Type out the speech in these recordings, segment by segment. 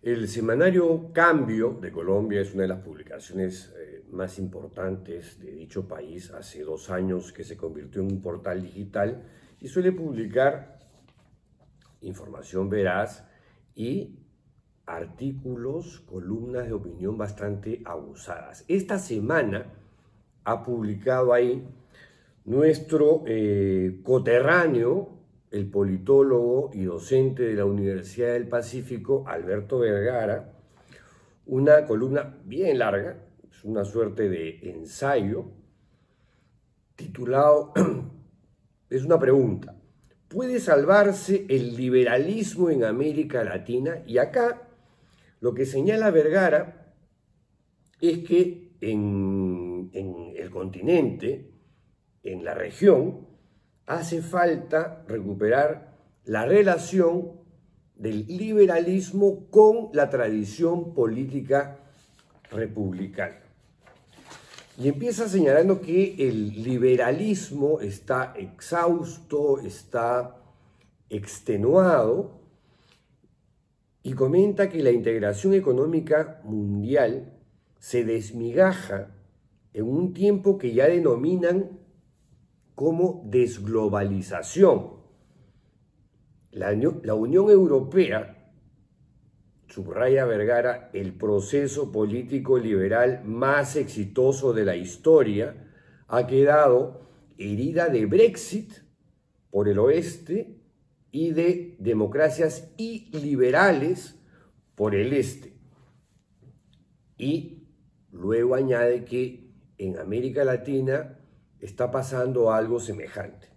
El semanario Cambio de Colombia es una de las publicaciones más importantes de dicho país. Hace 2 años que se convirtió en un portal digital y suele publicar información veraz y artículos, columnas de opinión bastante abusadas. Esta semana ha publicado ahí nuestro coterráneo, el politólogo y docente de la Universidad del Pacífico, Alberto Vergara, una columna bien larga, es una suerte de ensayo, titulado, es una pregunta: ¿puede salvarse el liberalismo en América Latina? Y acá lo que señala Vergara es que en el continente, en la región, hace falta recuperar la relación del liberalismo con la tradición política republicana. Y empieza señalando que el liberalismo está exhausto, está extenuado, y comenta que la integración económica mundial se desmigaja en un tiempo que ya denominan como desglobalización. La Unión Europea, subraya Vergara, el proceso político liberal más exitoso de la historia, ha quedado herida de Brexit por el oeste y de democracias iliberales por el este. Y luego añade que en América Latina está pasando algo semejante.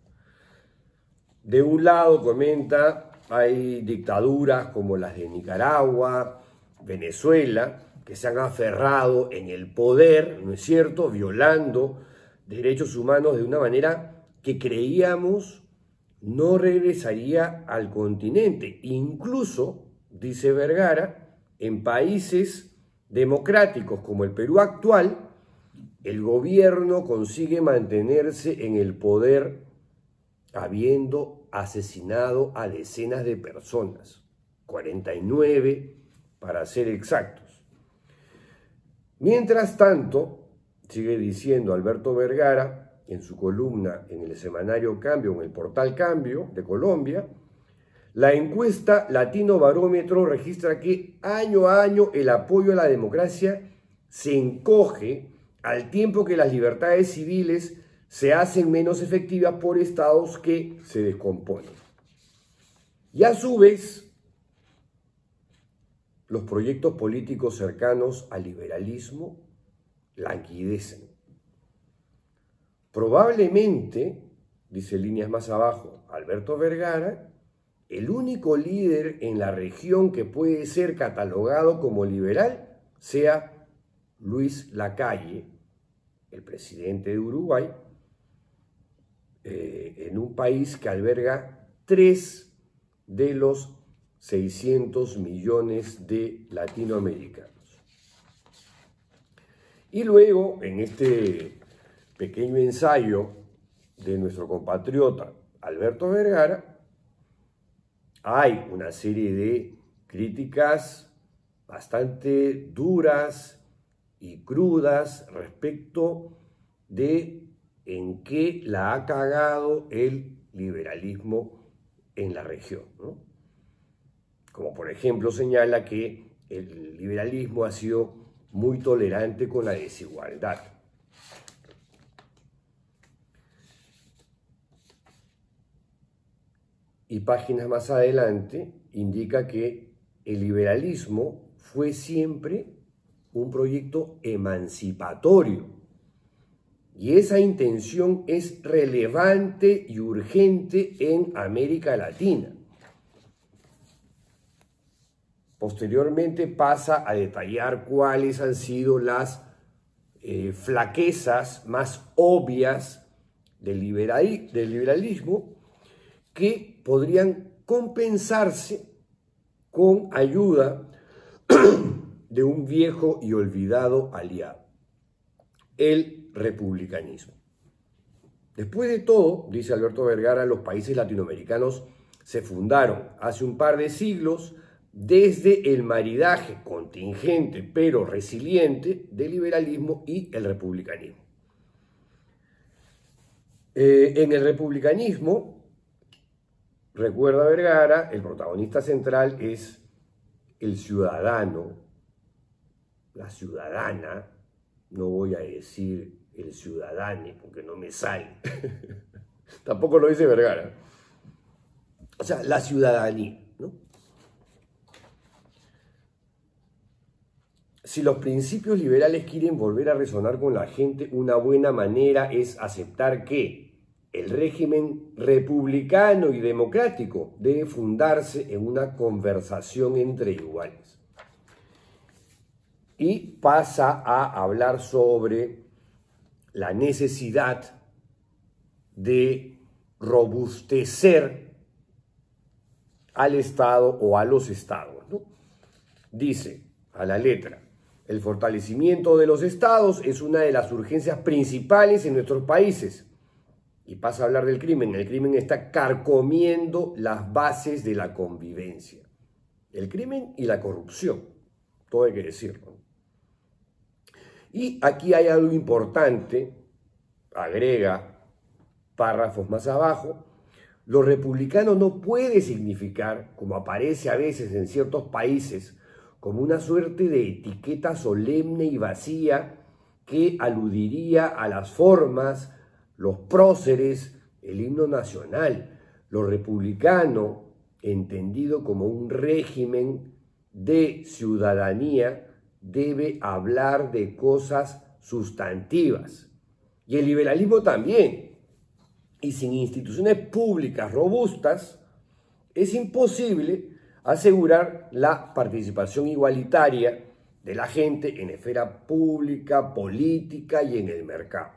De un lado, comenta, hay dictaduras como las de Nicaragua, Venezuela, que se han aferrado en el poder, ¿no es cierto?, violando derechos humanos de una manera que creíamos no regresaría al continente. Incluso, dice Vergara, en países democráticos como el Perú actual, el gobierno consigue mantenerse en el poder habiendo asesinado a decenas de personas, 49 para ser exactos. Mientras tanto, sigue diciendo Alberto Vergara en su columna en el semanario Cambio, en el portal Cambio de Colombia, la encuesta Latino Barómetro registra que año a año el apoyo a la democracia se encoge al tiempo que las libertades civiles se hacen menos efectivas por estados que se descomponen. Y a su vez, los proyectos políticos cercanos al liberalismo languidecen. Probablemente, dice líneas más abajo Alberto Vergara, el único líder en la región que puede ser catalogado como liberal sea Luis Lacalle, el presidente de Uruguay, en un país que alberga 3 de los 600 millones de latinoamericanos. Y luego, en este pequeño ensayo de nuestro compatriota Alberto Vergara, hay una serie de críticas bastante duras y crudas respecto de en qué la ha cagado el liberalismo en la región, ¿no? Como por ejemplo señala que el liberalismo ha sido muy tolerante con la desigualdad. Y páginas más adelante indica que el liberalismo fue siempre un proyecto emancipatorio. Y esa intención es relevante y urgente en América Latina. Posteriormente pasa a detallar cuáles han sido las flaquezas más obvias del liberalismo que podrían compensarse con ayuda de un viejo y olvidado aliado, el republicanismo. Después de todo, dice Alberto Vergara, los países latinoamericanos se fundaron hace un par de siglos desde el maridaje contingente pero resiliente del liberalismo y el republicanismo. En el republicanismo, recuerda Vergara, el protagonista central es el ciudadano, la ciudadana, no voy a decir el ciudadano porque no me sale, tampoco lo dice Vergara, o sea, la ciudadanía, ¿no? Si los principios liberales quieren volver a resonar con la gente, una buena manera es aceptar que el régimen republicano y democrático debe fundarse en una conversación entre iguales. Y pasa a hablar sobre la necesidad de robustecer al Estado o a los Estados, ¿no? Dice a la letra: el fortalecimiento de los Estados es una de las urgencias principales en nuestros países. Y pasa a hablar del crimen. El crimen está carcomiendo las bases de la convivencia. El crimen y la corrupción, todo hay que decirlo. Y aquí hay algo importante, agrega párrafos más abajo: lo republicano no puede significar, como aparece a veces en ciertos países, como una suerte de etiqueta solemne y vacía que aludiría a las formas, los próceres, el himno nacional. Lo republicano, entendido como un régimen de ciudadanía, debe hablar de cosas sustantivas. Y el liberalismo también. Y sin instituciones públicas robustas, es imposible asegurar la participación igualitaria de la gente en esfera pública, política y en el mercado.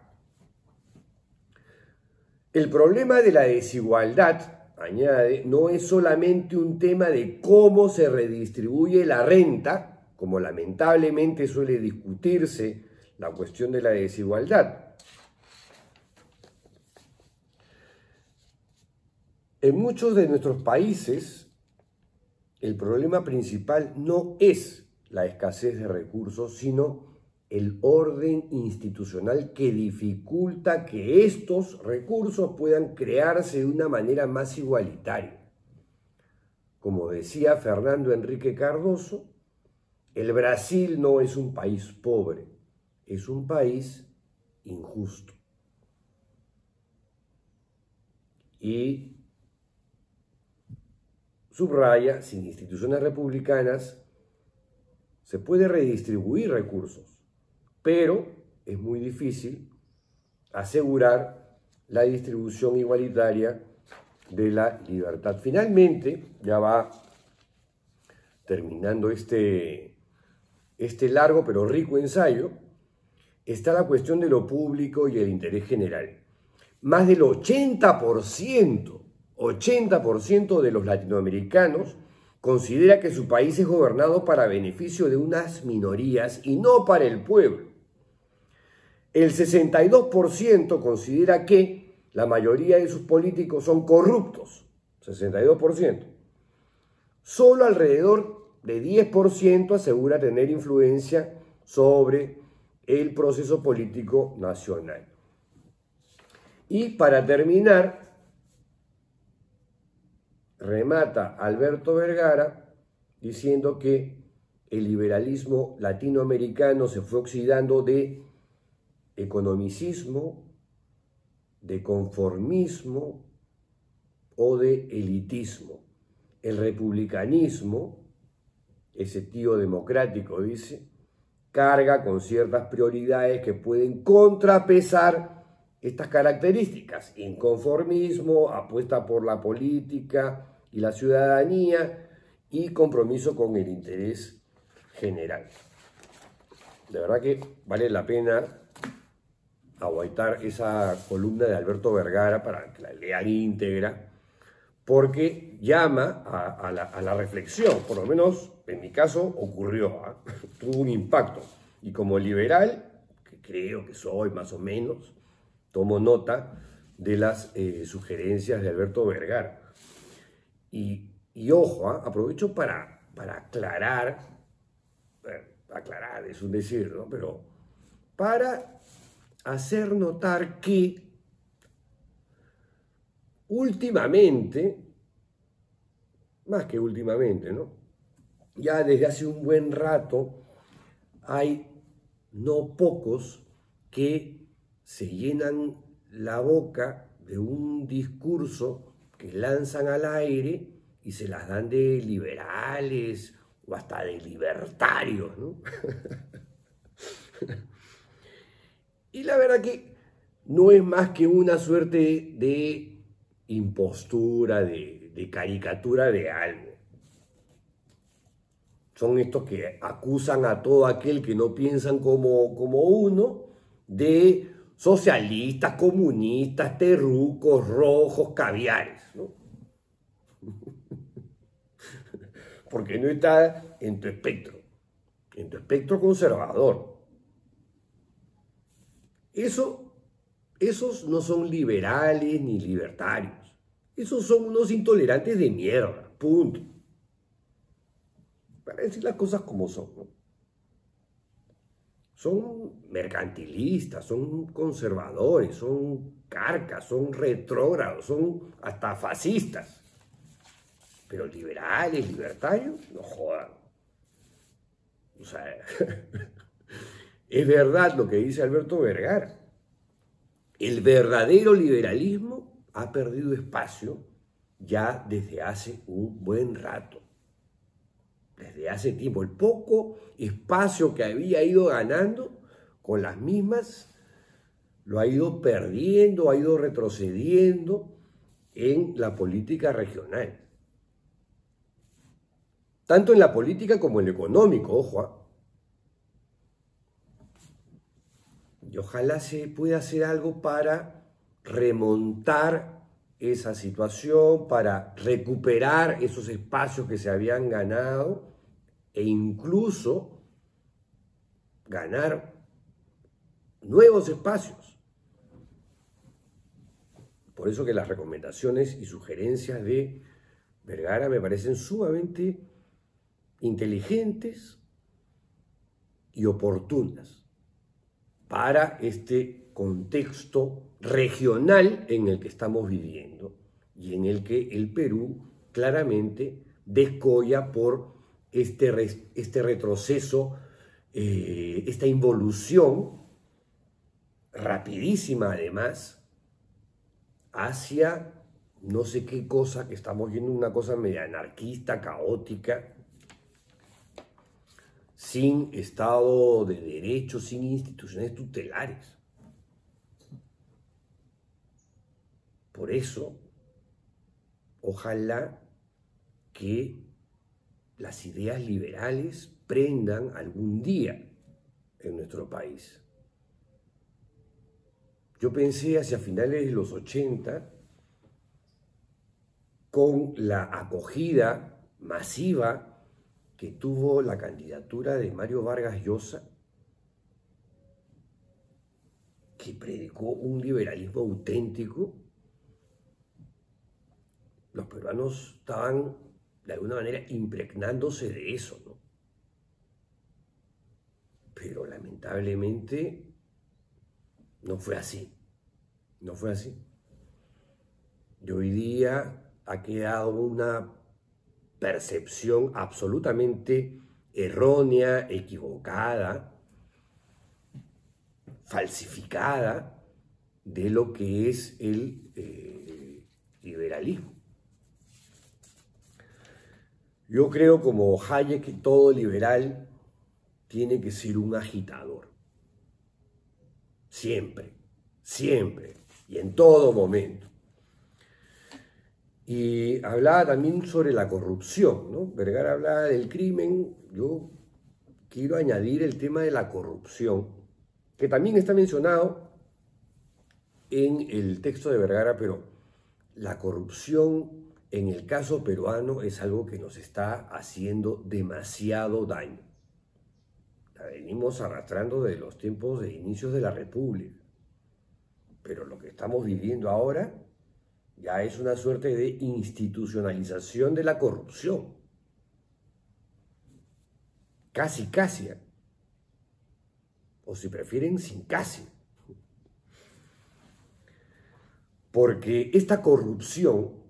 El problema de la desigualdad, añade, no es solamente un tema de cómo se redistribuye la renta, como lamentablemente suele discutirse la cuestión de la desigualdad. En muchos de nuestros países, el problema principal no es la escasez de recursos, sino el orden institucional que dificulta que estos recursos puedan crearse de una manera más igualitaria. Como decía Fernando Henrique Cardoso, el Brasil no es un país pobre, es un país injusto. Y subraya: sin instituciones republicanas se puede redistribuir recursos, pero es muy difícil asegurar la distribución igualitaria de la libertad. Finalmente, ya va terminando este largo pero rico ensayo, está la cuestión de lo público y el interés general. Más del 80% de los latinoamericanos considera que su país es gobernado para beneficio de unas minorías y no para el pueblo. El 62% considera que la mayoría de sus políticos son corruptos, 62%. Solo alrededor de 10% asegura tener influencia sobre el proceso político nacional. Y para terminar, remata Alberto Vergara diciendo que el liberalismo latinoamericano se fue oxidando de economicismo, de conformismo o de elitismo. El republicanismo, ese tío democrático, dice, carga con ciertas prioridades que pueden contrapesar estas características: inconformismo, apuesta por la política y la ciudadanía y compromiso con el interés general. De verdad que vale la pena aguantar esa columna de Alberto Vergara para que la lean íntegra, porque llama a la reflexión. Por lo menos en mi caso ocurrió, tuvo un impacto. Y como liberal, que creo que soy más o menos, tomo nota de las sugerencias de Alberto Vergara. Y ojo, aprovecho para para aclarar, bueno, aclarar es un decir, ¿no? Pero para hacer notar que últimamente, más que últimamente, ¿no? Ya desde hace un buen rato hay no pocos que se llenan la boca de un discurso que lanzan al aire y se las dan de liberales o hasta de libertarios, ¿no? Y la verdad que no es más que una suerte de impostura, de caricatura de algo. Son estos que acusan a todo aquel que no piensan como uno de socialistas, comunistas, terrucos, rojos, caviares, ¿no? Porque no está en tu espectro conservador. Esos no son liberales ni libertarios. Esos son unos intolerantes de mierda, punto. Para decir las cosas como son, ¿no? Son mercantilistas, son conservadores, son carcas, son retrógrados, son hasta fascistas. Pero liberales, libertarios, no jodan. O sea, es verdad lo que dice Alberto Vergara. El verdadero liberalismo ha perdido espacio ya desde hace un buen rato. Desde hace tiempo. El poco espacio que había ido ganando con las mismas lo ha ido perdiendo, ha ido retrocediendo en la política regional. Tanto en la política como en lo económico, ojo. Y ojalá se pueda hacer algo para remontar esa situación, para recuperar esos espacios que se habían ganado e incluso ganar nuevos espacios. Por eso que las recomendaciones y sugerencias de Vergara me parecen sumamente inteligentes y oportunas para este contexto regional en el que estamos viviendo y en el que el Perú claramente descolla por este retroceso, esta involución rapidísima además hacia no sé qué cosa, que estamos viendo una cosa media anarquista, caótica, sin Estado de Derecho, sin instituciones tutelares. Por eso, ojalá que las ideas liberales prendan algún día en nuestro país. Yo pensé hacia finales de los 80, con la acogida masiva que tuvo la candidatura de Mario Vargas Llosa, que predicó un liberalismo auténtico, los peruanos estaban de alguna manera impregnándose de eso, ¿no? Pero lamentablemente no fue así, no fue así. Y hoy día ha quedado una percepción absolutamente errónea, equivocada, falsificada de lo que es el liberalismo. Yo creo, como Hayek, que todo liberal tiene que ser un agitador. Siempre, siempre y en todo momento. Y hablaba también sobre la corrupción, ¿no? Vergara hablaba del crimen. Yo quiero añadir el tema de la corrupción, que también está mencionado en el texto de Vergara, pero la corrupción en el caso peruano es algo que nos está haciendo demasiado daño. La venimos arrastrando desde los tiempos de inicios de la República, pero lo que estamos viviendo ahora ya es una suerte de institucionalización de la corrupción. casi casi, o si prefieren sin casi. Porque esta corrupción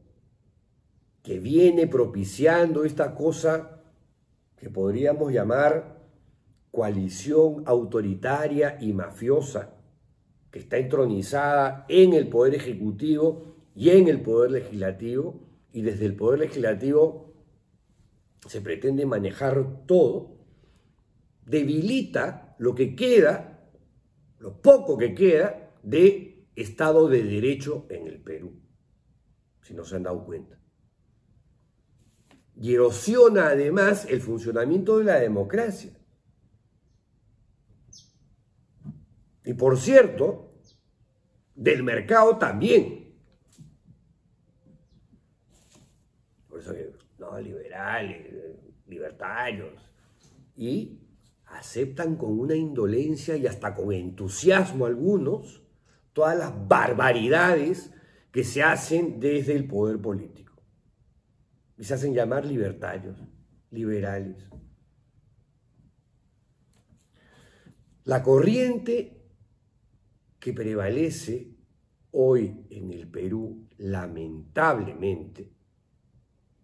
que viene propiciando esta cosa que podríamos llamar coalición autoritaria y mafiosa, que está entronizada en el Poder Ejecutivo y en el Poder Legislativo, y desde el Poder Legislativo se pretende manejar todo, debilita lo que queda, lo poco que queda de Estado de Derecho en el Perú, si no se han dado cuenta. Y erosiona además el funcionamiento de la democracia. Y por cierto, del mercado también. Por eso, no, liberales, libertarios. Y aceptan con una indolencia y hasta con entusiasmo algunos todas las barbaridades que se hacen desde el poder político. Y se hacen llamar libertarios, liberales. La corriente que prevalece hoy en el Perú, lamentablemente,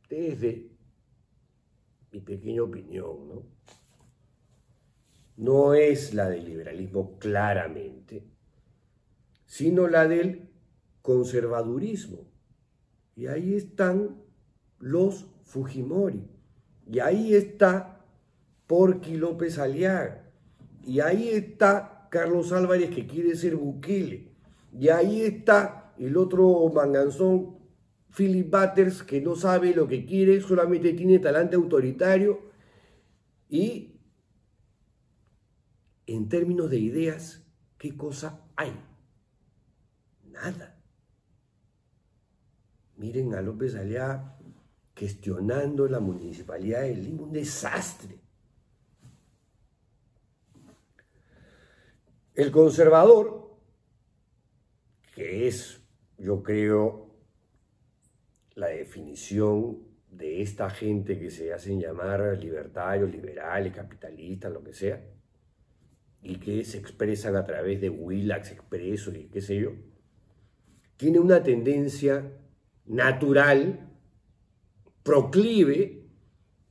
desde mi pequeña opinión, no es la del liberalismo claramente, sino la del conservadurismo. Y ahí están los Fujimori, y ahí está Porky López Aliaga, y ahí está Carlos Álvarez, que quiere ser Bukele, y ahí está el otro manganzón, Philip Butters, que no sabe lo que quiere, solamente tiene talante autoritario. Y en términos de ideas, ¿qué cosa hay? Nada. Miren a López Aliaga gestionando la municipalidad de Lima, un desastre. El conservador, que es, yo creo, la definición de esta gente que se hacen llamar libertarios, liberales, capitalistas, lo que sea, y que se expresan a través de Willax, Expreso y qué sé yo, tiene una tendencia natural, proclive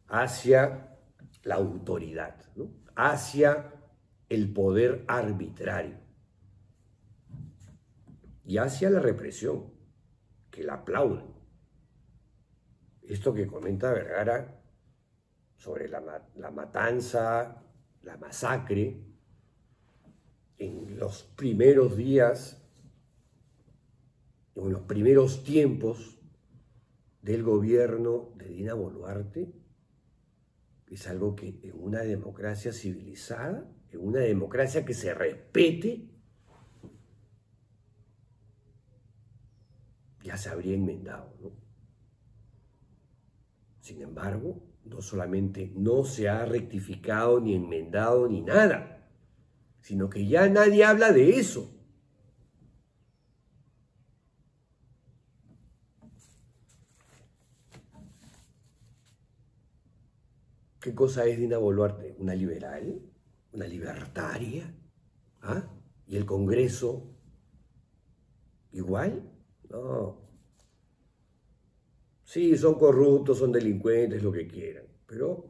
hacia la autoridad, ¿no? Hacia el poder arbitrario y hacia la represión, que la aplauden. Esto que comenta Vergara sobre la matanza, la masacre, en los primeros días, en los primeros tiempos del gobierno de Dina Boluarte, es algo que en una democracia civilizada, en una democracia que se respete, ya se habría enmendado, ¿no? Sin embargo, no solamente no se ha rectificado, ni enmendado, ni nada, sino que ya nadie habla de eso. ¿Qué cosa es Dina Boluarte? ¿Una liberal? ¿Una libertaria? ¿Ah? ¿Y el Congreso igual? No. Sí, son corruptos, son delincuentes, lo que quieran, pero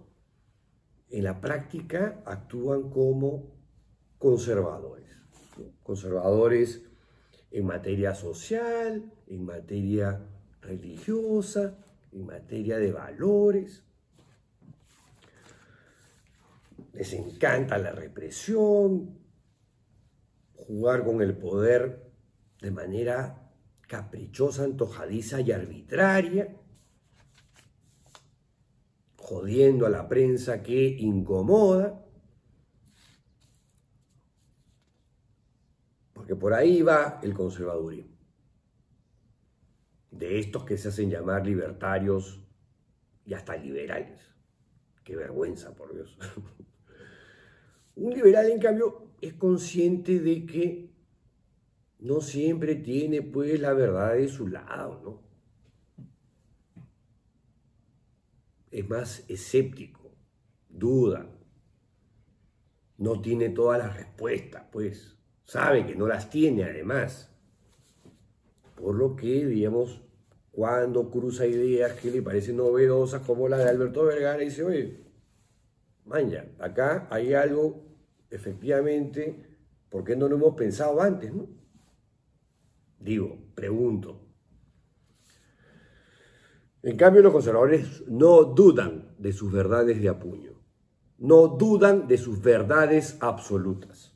en la práctica actúan como conservadores, ¿no? Conservadores en materia social, en materia religiosa, en materia de valores. Les encanta la represión, jugar con el poder de manera caprichosa, antojadiza y arbitraria, jodiendo a la prensa que incomoda, porque por ahí va el conservadurismo, de estos que se hacen llamar libertarios y hasta liberales. Qué vergüenza, por Dios. Un liberal, en cambio, es consciente de que no siempre tiene, pues, la verdad de su lado, ¿no? Es más escéptico, duda, no tiene todas las respuestas, pues sabe que no las tiene además. Por lo que, digamos, cuando cruza ideas que le parecen novedosas, como la de Alberto Vergara, dice, oye, maña, acá hay algo, efectivamente, ¿por qué no lo hemos pensado antes, no? Digo, pregunto. En cambio, los conservadores no dudan de sus verdades de apuño, no dudan de sus verdades absolutas.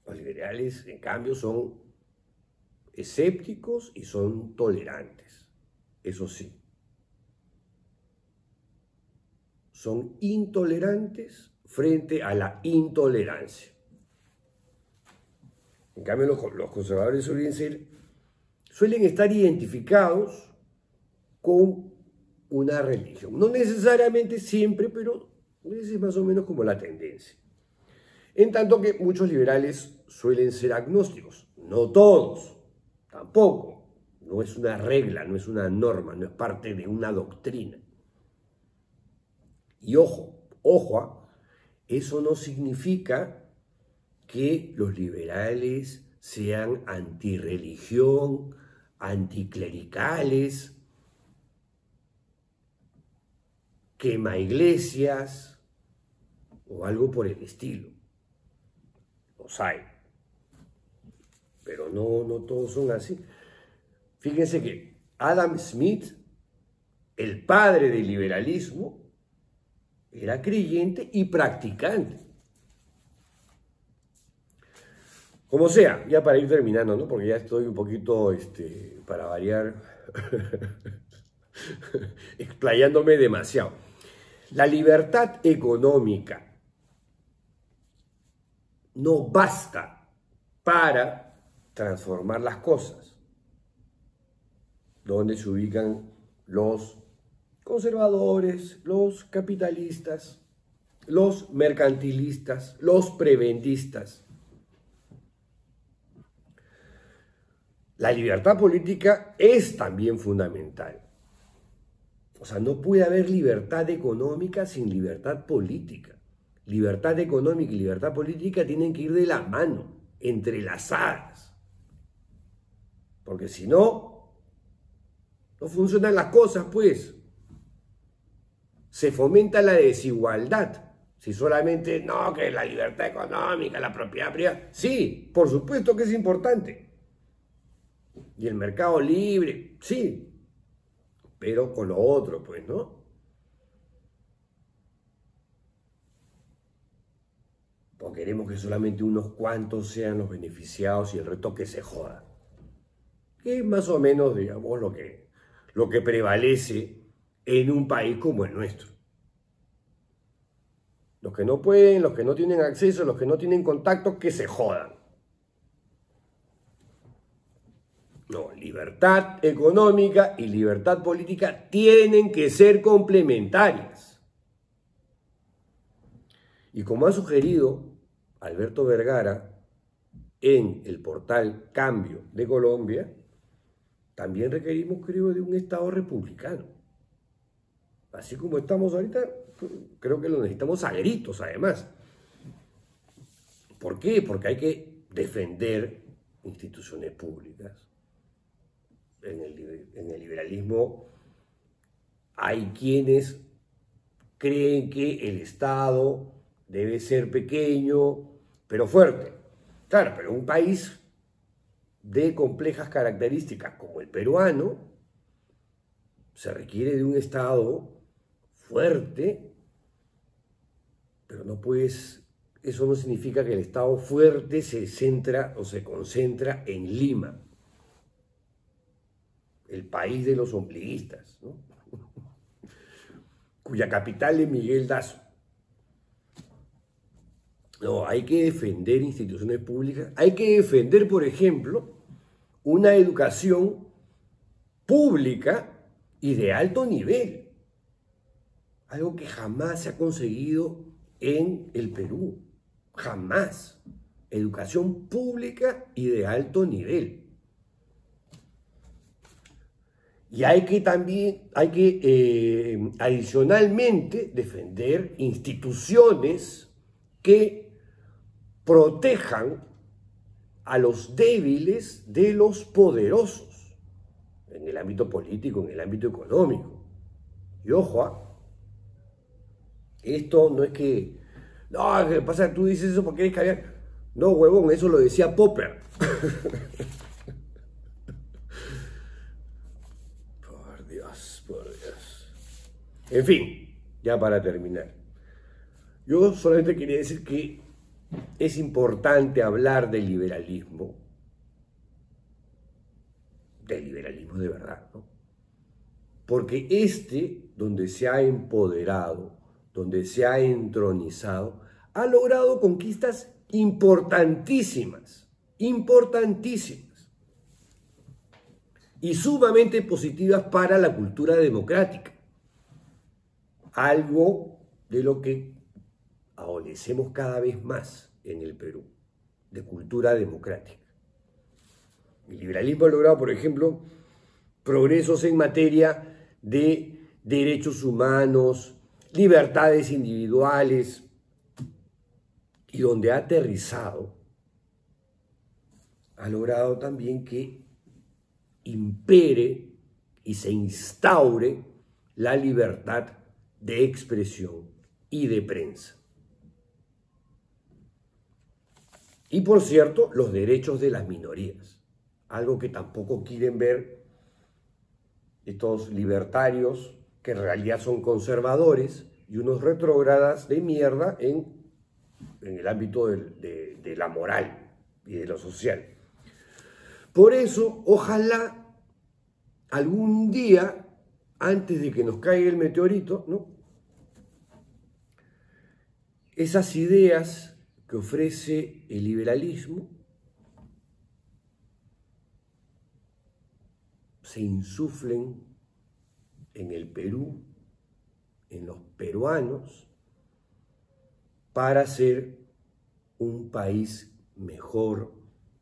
Los liberales, en cambio, son escépticos y son tolerantes, eso sí. Son intolerantes frente a la intolerancia. En cambio, los conservadores suelen estar identificados con una religión. No necesariamente siempre, pero esa es más o menos como la tendencia. En tanto que muchos liberales suelen ser agnósticos. No todos, tampoco. No es una regla, no es una norma, no es parte de una doctrina. Y ojo, eso no significa que los liberales sean antirreligión, anticlericales, quema iglesias o algo por el estilo. Los hay, pero no todos son así. Fíjense que Adam Smith, el padre del liberalismo, era creyente y practicante. Como sea, ya para ir terminando, ¿no? Porque ya estoy un poquito, para variar, explayándome demasiado. La libertad económica no basta para transformar las cosas. ¿Dónde se ubican los conservadores, los capitalistas, los mercantilistas, los prebentistas? La libertad política es también fundamental. O sea, no puede haber libertad económica sin libertad política. Libertad económica y libertad política tienen que ir de la mano, entrelazadas. Porque si no, no funcionan las cosas, pues. Se fomenta la desigualdad. Si solamente, no, que la libertad económica, la propiedad privada. Sí, por supuesto que es importante. Y el mercado libre, sí. Pero con lo otro, pues, ¿no? O queremos que solamente unos cuantos sean los beneficiados y el resto que se joda. Que es más o menos, digamos, lo que prevalece en un país como el nuestro. Los que no pueden, los que no tienen acceso, los que no tienen contacto, que se jodan. No, libertad económica y libertad política tienen que ser complementarias. Y como ha sugerido Alberto Vergara en el portal Cambio de Colombia, también requerimos, creo, de un Estado republicano. Así como estamos ahorita, creo que lo necesitamos a gritos, además. ¿Por qué? Porque hay que defender instituciones públicas. En el liberalismo hay quienes creen que el Estado debe ser pequeño, pero fuerte. Claro, pero un país de complejas características como el peruano, se requiere de un Estado fuerte, pero no puedes, eso no significa que el Estado fuerte se centra o se concentra en Lima, el país de los ombliguistas, ¿no? Cuya capital es Miguel Dazo. No, hay que defender instituciones públicas, hay que defender, por ejemplo, una educación pública y de alto nivel, algo que jamás se ha conseguido en el Perú, jamás. Educación pública y de alto nivel. Y hay que también, adicionalmente defender instituciones que protejan a los débiles de los poderosos, en el ámbito político, en el ámbito económico. Y ojo, esto no es que, no, ¿qué pasa? Tú dices eso porque eres caviar. No, huevón, eso lo decía Popper. Por Dios, por Dios. En fin, ya para terminar. Yo solamente quería decir que es importante hablar del liberalismo de verdad, ¿no? Porque donde se ha empoderado, donde se ha entronizado, ha logrado conquistas importantísimas, importantísimas, y sumamente positivas para la cultura democrática. Algo de lo que adolecemos cada vez más en el Perú, de cultura democrática. El liberalismo ha logrado, por ejemplo, progresos en materia de derechos humanos, libertades individuales, y donde ha aterrizado, ha logrado también que impere y se instaure la libertad de expresión y de prensa. Y por cierto, los derechos de las minorías, algo que tampoco quieren ver estos libertarios, que en realidad son conservadores y unos retrógradas de mierda en el ámbito de la moral y de lo social. Por eso, ojalá algún día, antes de que nos caiga el meteorito, ¿no?, esas ideas que ofrece el liberalismo se insuflen en el Perú, en los peruanos, para ser un país mejor,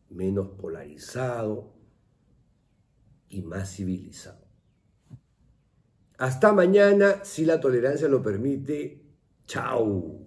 menos polarizado y más civilizado. Hasta mañana, si la tolerancia lo permite. Chao.